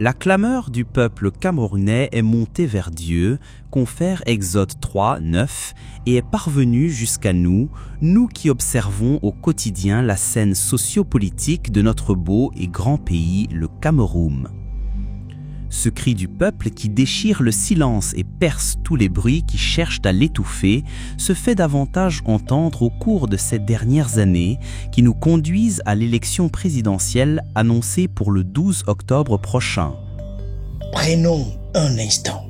La clameur du peuple camerounais est montée vers Dieu, confère Exode 3, 9, et est parvenue jusqu'à nous, nous qui observons au quotidien la scène sociopolitique de notre beau et grand pays, le Cameroun. Ce cri du peuple qui déchire le silence et perce tous les bruits qui cherchent à l'étouffer se fait davantage entendre au cours de ces dernières années qui nous conduisent à l'élection présidentielle annoncée pour le 12 octobre prochain. Prenons un instant,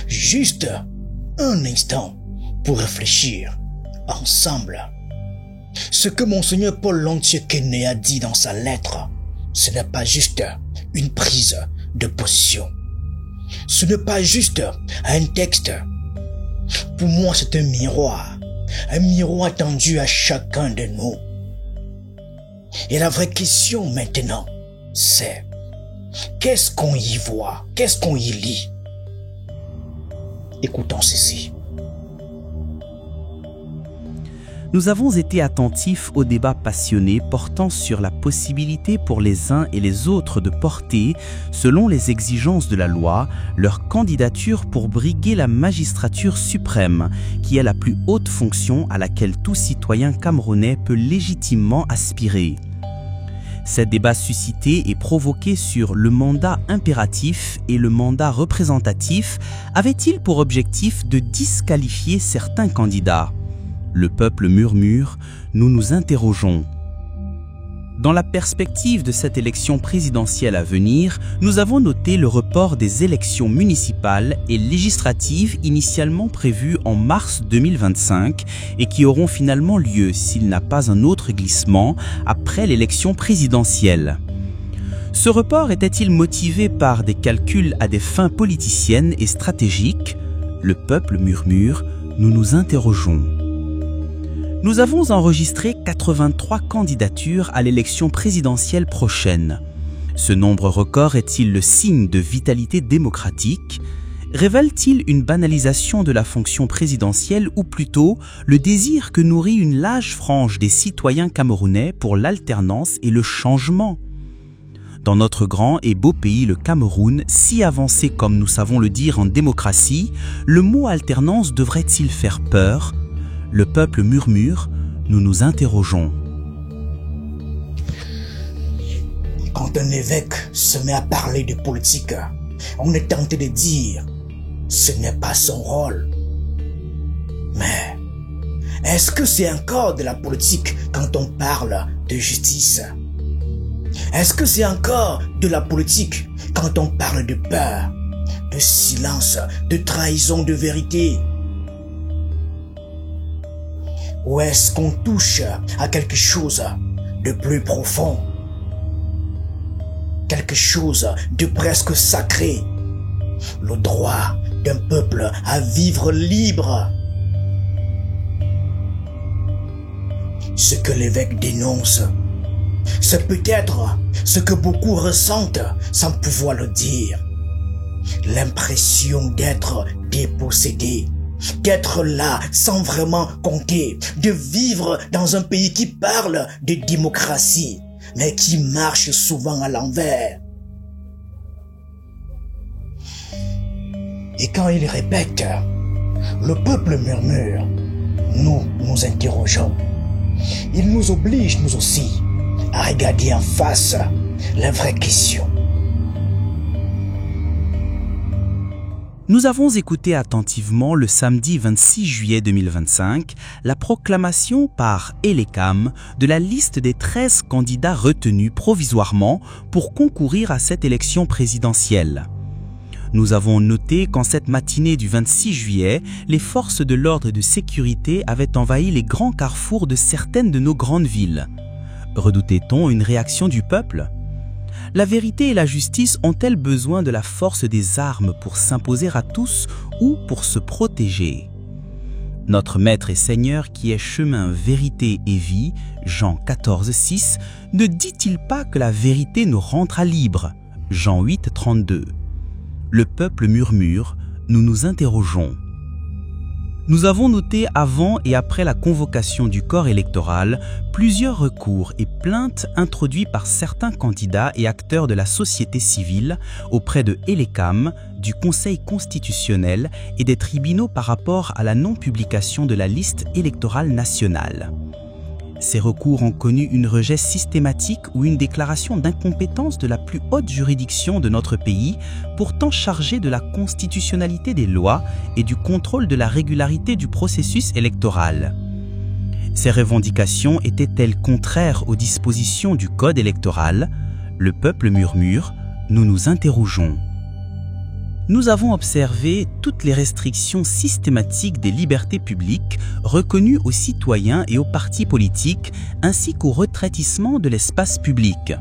juste un instant, pour réfléchir ensemble. Ce que Monseigneur Paul Lontier-Kené a dit dans sa lettre, ce n'est pas juste une prise de position. Ce n'est pas juste un texte. Pour moi, c'est un miroir tendu à chacun de nous. Et la vraie question maintenant, c'est qu'est-ce qu'on y voit? Qu'est-ce qu'on y lit? Écoutons ceci. Nous avons été attentifs au débat passionné portant sur la possibilité pour les uns et les autres de porter, selon les exigences de la loi, leur candidature pour briguer la magistrature suprême, qui est la plus haute fonction à laquelle tout citoyen camerounais peut légitimement aspirer. Ces débats suscités et provoqués sur le mandat impératif et le mandat représentatif avaient-ils pour objectif de disqualifier certains candidats? Le peuple murmure, nous nous interrogeons. Dans la perspective de cette élection présidentielle à venir, nous avons noté le report des élections municipales et législatives initialement prévues en mars 2025 et qui auront finalement lieu s'il n'y a pas un autre glissement après l'élection présidentielle. Ce report était-il motivé par des calculs à des fins politiciennes et stratégiques? Le peuple murmure, nous nous interrogeons. Nous avons enregistré 83 candidatures à l'élection présidentielle prochaine. Ce nombre record est-il le signe de vitalité démocratique? Révèle-t-il une banalisation de la fonction présidentielle ou plutôt le désir que nourrit une large frange des citoyens camerounais pour l'alternance et le changement? Dans notre grand et beau pays, le Cameroun, si avancé comme nous savons le dire en démocratie, le mot alternance devrait-il faire peur? Le peuple murmure, nous nous interrogeons. Quand un évêque se met à parler de politique, on est tenté de dire ce n'est pas son rôle. Mais est-ce que c'est encore de la politique quand on parle de justice? Est-ce que c'est encore de la politique quand on parle de peur, de silence, de trahison de vérité? Ou est-ce qu'on touche à quelque chose de plus profond? Quelque chose de presque sacré? Le droit d'un peuple à vivre libre. Ce que l'évêque dénonce, c'est peut-être ce que beaucoup ressentent sans pouvoir le dire. L'impression d'être dépossédé. D'être là sans vraiment compter, de vivre dans un pays qui parle de démocratie, mais qui marche souvent à l'envers. Et quand il répète, le peuple murmure, nous nous interrogeons. Il nous oblige, nous aussi, à regarder en face la vraie question. Nous avons écouté attentivement le samedi 26 juillet 2025 la proclamation par Elecam de la liste des 13 candidats retenus provisoirement pour concourir à cette élection présidentielle. Nous avons noté qu'en cette matinée du 26 juillet, les forces de l'ordre et de sécurité avaient envahi les grands carrefours de certaines de nos grandes villes. Redoutait-on une réaction du peuple ? La vérité et la justice ont-elles besoin de la force des armes pour s'imposer à tous ou pour se protéger? Notre Maître et Seigneur qui est chemin, vérité et vie, Jean 14, 6, ne dit-il pas que la vérité nous rendra libres? Jean 8, 32. Le peuple murmure, nous nous interrogeons. Nous avons noté avant et après la convocation du corps électoral plusieurs recours et plaintes introduits par certains candidats et acteurs de la société civile auprès de ELECAM, du Conseil constitutionnel et des tribunaux par rapport à la non-publication de la liste électorale nationale. Ces recours ont connu une rejet systématique ou une déclaration d'incompétence de la plus haute juridiction de notre pays, pourtant chargée de la constitutionnalité des lois et du contrôle de la régularité du processus électoral. Ces revendications étaient-elles contraires aux dispositions du Code électoral? Le peuple murmure, nous nous interrogeons. Nous avons observé toutes les restrictions systématiques des libertés publiques reconnues aux citoyens et aux partis politiques, ainsi qu'au retraitissement de l'espace public.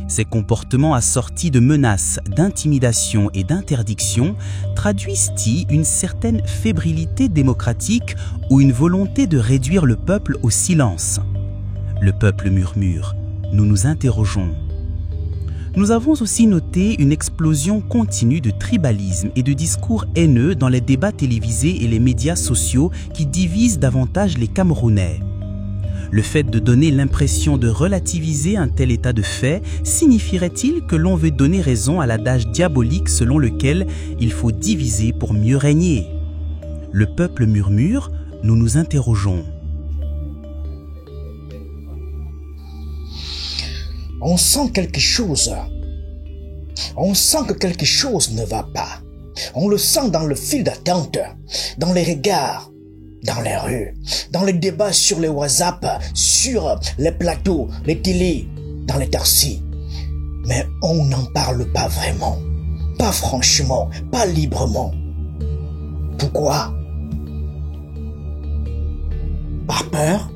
Ces comportements assortis de menaces, d'intimidation et d'interdiction traduisent-ils une certaine fébrilité démocratique ou une volonté de réduire le peuple au silence? Le peuple murmure, nous nous interrogeons. Nous avons aussi noté une explosion continue de tribalisme et de discours haineux dans les débats télévisés et les médias sociaux qui divisent davantage les Camerounais. Le fait de donner l'impression de relativiser un tel état de fait signifierait-il que l'on veut donner raison à l'adage diabolique selon lequel il faut diviser pour mieux régner? Le peuple murmure, nous nous interrogeons. On sent quelque chose. On sent que quelque chose ne va pas. On le sent dans le fil d'attente, dans les regards, dans les rues, dans les débats sur les WhatsApp, sur les plateaux, les télés, dans les taxis. Mais on n'en parle pas vraiment, pas franchement, pas librement. Pourquoi? Par peur?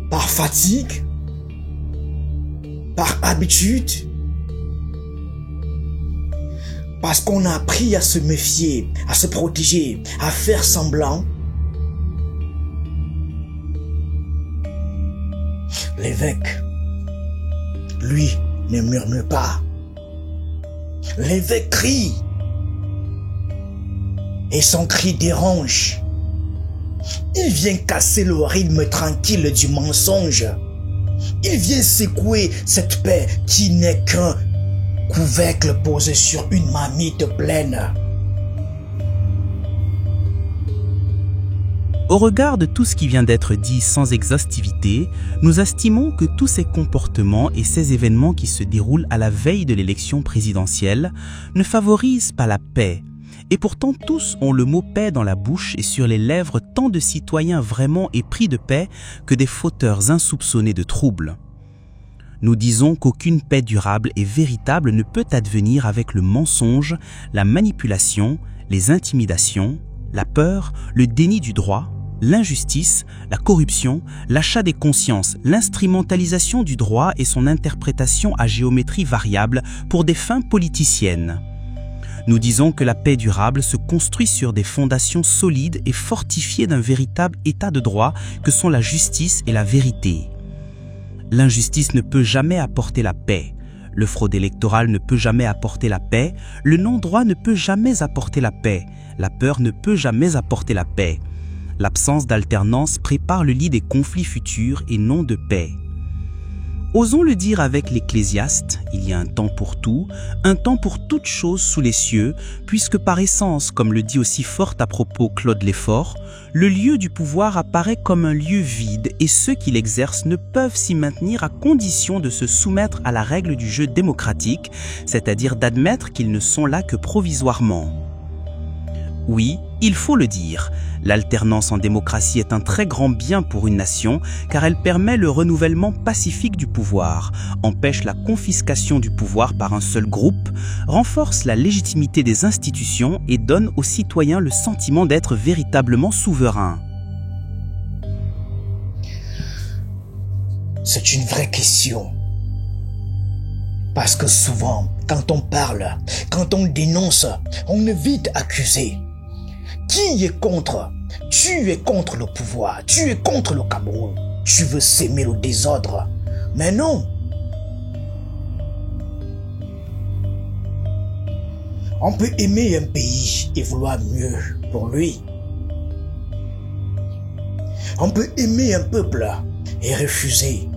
Par fatigue? Par habitude? Parce qu'on a appris à se méfier, à se protéger, à faire semblant? L'évêque, lui, ne murmure pas. L'évêque crie. Et son cri dérange. Il vient casser le rythme tranquille du mensonge. Il vient secouer cette paix qui n'est qu'un couvercle posé sur une marmite pleine. Au regard de tout ce qui vient d'être dit sans exhaustivité, nous estimons que tous ces comportements et ces événements qui se déroulent à la veille de l'élection présidentielle ne favorisent pas la paix. Et pourtant tous ont le mot paix dans la bouche et sur les lèvres tant de citoyens vraiment épris de paix que des fauteurs insoupçonnés de troubles. Nous disons qu'aucune paix durable et véritable ne peut advenir avec le mensonge, la manipulation, les intimidations, la peur, le déni du droit, l'injustice, la corruption, l'achat des consciences, l'instrumentalisation du droit et son interprétation à géométrie variable pour des fins politiciennes. Nous disons que la paix durable se construit sur des fondations solides et fortifiées d'un véritable état de droit que sont la justice et la vérité. L'injustice ne peut jamais apporter la paix. Le fraude électorale ne peut jamais apporter la paix. Le non-droit ne peut jamais apporter la paix. La peur ne peut jamais apporter la paix. L'absence d'alternance prépare le lit des conflits futurs et non de paix. Osons le dire avec l'Ecclésiaste, il y a un temps pour tout, un temps pour toute chose sous les cieux, puisque par essence, comme le dit aussi fort à propos Claude Lefort, le lieu du pouvoir apparaît comme un lieu vide et ceux qui l'exercent ne peuvent s'y maintenir à condition de se soumettre à la règle du jeu démocratique, c'est-à-dire d'admettre qu'ils ne sont là que provisoirement. Oui, il faut le dire, l'alternance en démocratie est un très grand bien pour une nation car elle permet le renouvellement pacifique du pouvoir, empêche la confiscation du pouvoir par un seul groupe, renforce la légitimité des institutions et donne aux citoyens le sentiment d'être véritablement souverains. C'est une vraie question. Parce que souvent, quand on parle, quand on dénonce, on est vite accusé. Qui est contre? Tu es contre le pouvoir, tu es contre le Cameroun, tu veux s'aimer le désordre. Mais non. On peut aimer un pays et vouloir mieux pour lui. On peut aimer un peuple et refuser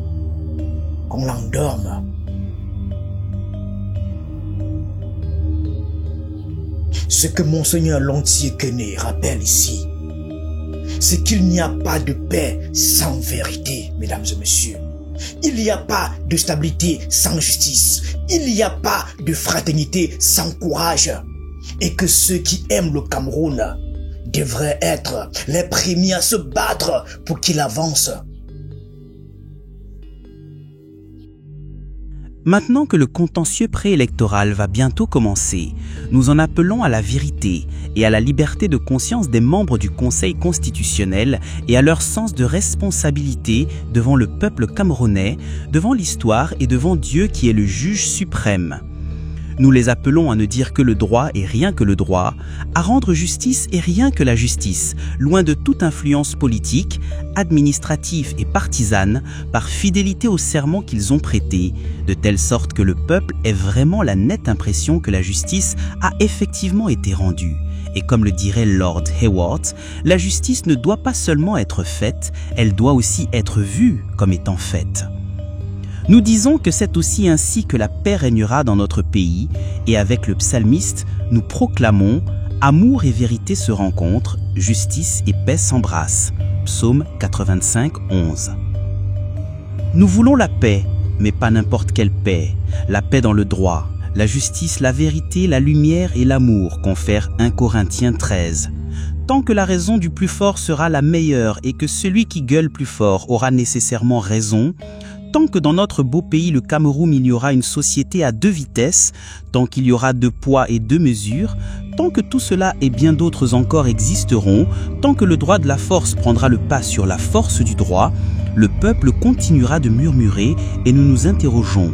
qu'on l'endorme. Ce que Monseigneur Lantier Quenet rappelle ici, c'est qu'il n'y a pas de paix sans vérité, mesdames et messieurs. Il n'y a pas de stabilité sans justice. Il n'y a pas de fraternité sans courage. Et que ceux qui aiment le Cameroun devraient être les premiers à se battre pour qu'il avance. Maintenant que le contentieux préélectoral va bientôt commencer, nous en appelons à la vérité et à la liberté de conscience des membres du Conseil constitutionnel et à leur sens de responsabilité devant le peuple camerounais, devant l'histoire et devant Dieu qui est le juge suprême. Nous les appelons à ne dire que le droit et rien que le droit, à rendre justice et rien que la justice, loin de toute influence politique, administrative et partisane, par fidélité au serment qu'ils ont prêté, de telle sorte que le peuple ait vraiment la nette impression que la justice a effectivement été rendue. Et comme le dirait Lord Haworth, la justice ne doit pas seulement être faite, elle doit aussi être vue comme étant faite. Nous disons que c'est aussi ainsi que la paix régnera dans notre pays, et avec le psalmiste, nous proclamons « Amour et vérité se rencontrent, justice et paix s'embrassent » Psaume 85, 11. Nous voulons la paix, mais pas n'importe quelle paix, la paix dans le droit, la justice, la vérité, la lumière et l'amour, confère 1 Corinthiens 13. Tant que la raison du plus fort sera la meilleure et que celui qui gueule plus fort aura nécessairement raison, tant que dans notre beau pays, le Cameroun, il y aura une société à 2 vitesses, tant qu'il y aura 2 poids et 2 mesures, tant que tout cela et bien d'autres encore existeront, tant que le droit de la force prendra le pas sur la force du droit, le peuple continuera de murmurer et nous nous interrogeons.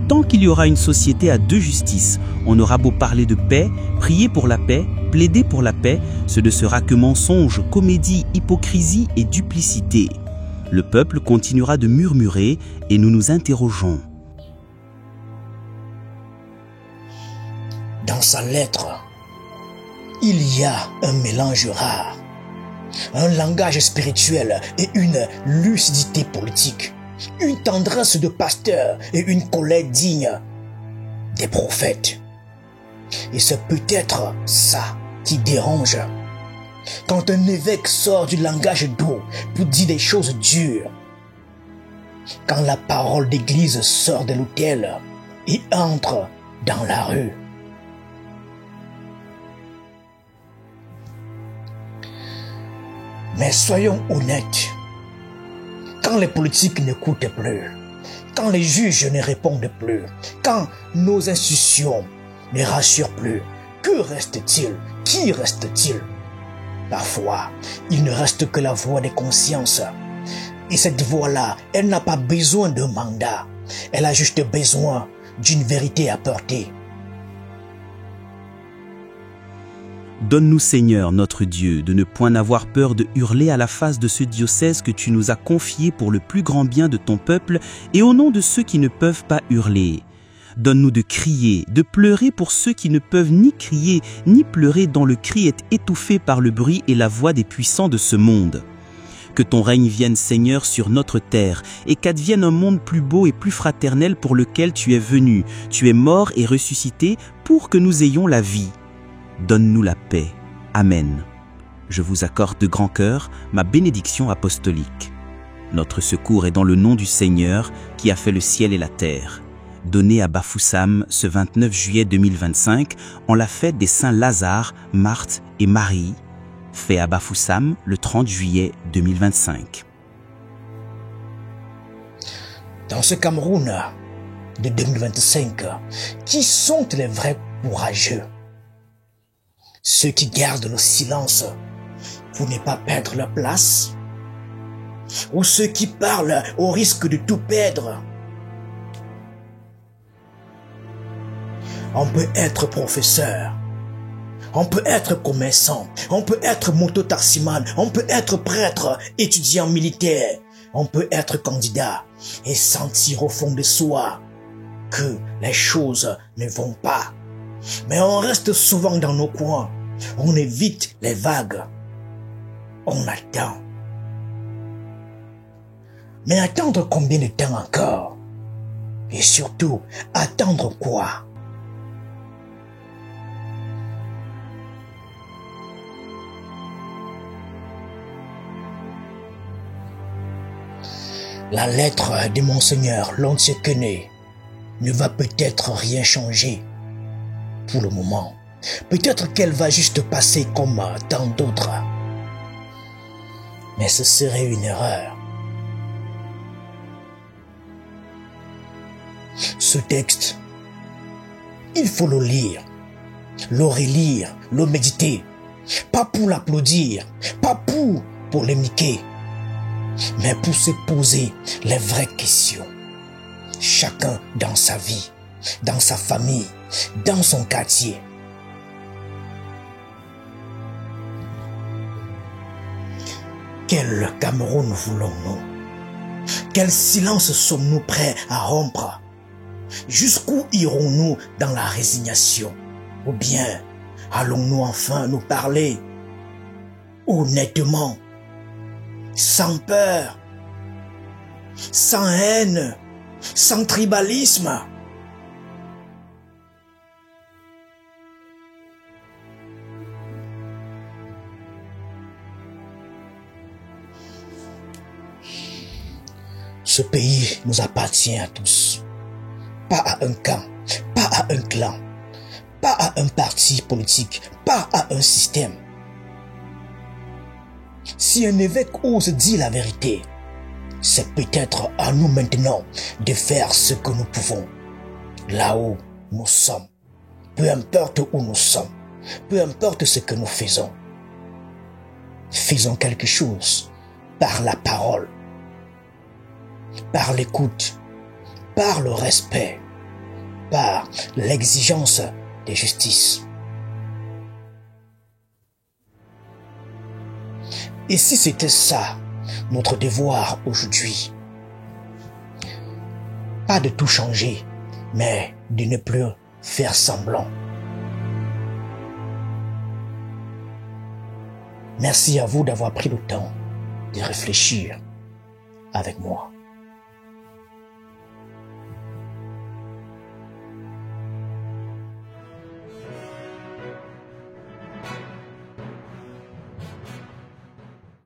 Tant qu'il y aura une société à 2 justices, on aura beau parler de paix, prier pour la paix, plaider pour la paix, ce ne sera que mensonge, comédie, hypocrisie et duplicité. Le peuple continuera de murmurer et nous nous interrogeons. Dans sa lettre, il y a un mélange rare, un langage spirituel et une lucidité politique, une tendresse de pasteur et une colère digne des prophètes. Et c'est peut-être ça qui dérange. Quand un évêque sort du langage doux pour dire des choses dures, quand la parole d'église sort de l'autel et entre dans la rue. Mais soyons honnêtes, quand les politiques n'écoutent plus, quand les juges ne répondent plus, quand nos institutions ne rassurent plus, que reste-t-il? Qui reste-t-il? Parfois, il ne reste que la voix des consciences. Et cette voix-là, elle n'a pas besoin d'un mandat. Elle a juste besoin d'une vérité à porter. Donne-nous, Seigneur, notre Dieu, de ne point avoir peur de hurler à la face de ce diocèse que tu nous as confié pour le plus grand bien de ton peuple et au nom de ceux qui ne peuvent pas hurler. Donne-nous de crier, de pleurer pour ceux qui ne peuvent ni crier ni pleurer, dont le cri est étouffé par le bruit et la voix des puissants de ce monde. Que ton règne vienne, Seigneur, sur notre terre et qu'advienne un monde plus beau et plus fraternel pour lequel tu es venu. Tu es mort et ressuscité pour que nous ayons la vie. Donne-nous la paix. Amen. Je vous accorde de grand cœur ma bénédiction apostolique. Notre secours est dans le nom du Seigneur qui a fait le ciel et la terre. Donné à Bafoussam ce 29 juillet 2025 en la fête des saints Lazare, Marthe et Marie, fait à Bafoussam le 30 juillet 2025. Dans ce Cameroun de 2025, qui sont les vrais courageux? Ceux qui gardent le silence pour ne pas perdre leur place? Ou ceux qui parlent au risque de tout perdre? On peut être professeur, on peut être commerçant, on peut être mototaximan, on peut être prêtre, étudiant militaire, on peut être candidat et sentir au fond de soi que les choses ne vont pas Mais on reste souvent dans nos coins. On évite les vagues. On attend. Mais attendre combien de temps encore? Et surtout, attendre quoi? La lettre de Monseigneur Lontsiekene ne va peut-être rien changer pour le moment. Peut-être qu'elle va juste passer comme tant d'autres. Mais ce serait une erreur. Ce texte, il faut le lire, le relire, le méditer. Pas pour l'applaudir, pas pour polémiquer, mais pour se poser les vraies questions. Chacun dans sa vie, dans sa famille, dans son quartier. Quel Cameroun voulons-nous? Quel silence sommes-nous prêts à rompre? Jusqu'où irons-nous dans la résignation? Ou bien allons-nous enfin nous parler honnêtement, sans peur, sans haine, sans tribalisme? Ce pays nous appartient à tous. Pas à un camp, pas à un clan, pas à un parti politique, pas à un système. Si un évêque ose dire la vérité, c'est peut-être à nous maintenant de faire ce que nous pouvons. Là où nous sommes, peu importe où nous sommes, peu importe ce que nous faisons. Faisons quelque chose par la parole, par l'écoute, par le respect, par l'exigence de justice. Et si c'était ça, notre devoir aujourd'hui, pas de tout changer, mais de ne plus faire semblant. Merci à vous d'avoir pris le temps de réfléchir avec moi.